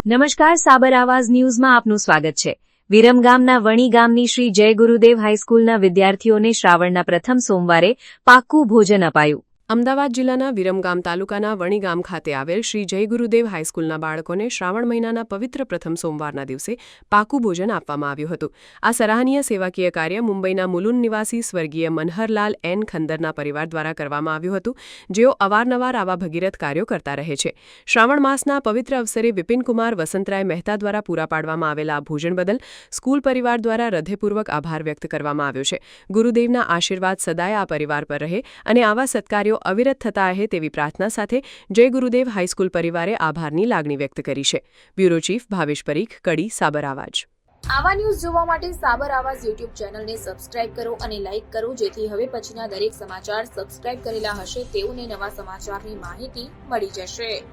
નમસ્કાર, સાબર આવાઝ ન્યૂઝમાં આપનું સ્વાગત છે। વિરમગામના વણી ગામની શ્રી જય ગુરુદેવ હાઈસ્કૂલના વિદ્યાર્થીઓને શ્રાવણના પ્રથમ સોમવારે પાક્કું ભોજન અપાયું। અમદાવાદ જિલ્લાના વિરમગામ તાલુકાના વણી ગામ ખાતે આવેલ શ્રી જય ગુરુદેવ હાઈસ્કૂલના બાળકોને શ્રાવણ મહિનાના પવિત્ર પ્રથમ સોમવારના દિવસે પાકું ભોજન આપવામાં આવ્યું હતું। આ સરાહનીય સેવાકીય કાર્ય મુંબઈના મુલુંડ નિવાસી સ્વર્ગીય મનહરલાલ એન ખંદરના પરિવાર દ્વારા કરવામાં આવ્યું હતું, જેઓ અવારનવાર આવા ભગીરથ કાર્યો કરતા રહે છે। શ્રાવણ માસના પવિત્ર અવસરે વિપિનકુમાર વસંતરાય મહેતા દ્વારા પૂરા પાડવામાં આવેલા આ ભોજન બદલ સ્કૂલ પરિવાર દ્વારા હૃદયપૂર્વક આભાર વ્યક્ત કરવામાં આવ્યો છે। ગુરુદેવના આશીર્વાદ સદાય આ પરિવાર પર રહે અને આવા સત્કાર્યો અવિરત થતા રહે તેવી પ્રાર્થના સાથે જય ગુરુદેવ હાઈસ્કૂલ પરિવારે આભારની લાગણી વ્યક્ત કરી છે। બ્યુરો ચીફ ભાવેશ પરીખ, કડી, સાબર આવાજ। આવા ન્યૂઝ જોવા માટે સાબર આવાઝ યુટ્યુબ ચેનલને સબસ્ક્રાઇબ કરો અને લાઇક કરો, જેથી હવે પછીના દરેક સમાચાર સબસ્ક્રાઇબ કરેલા હશે તેઓને નવા સમાચારની માહિતી મળી જશે।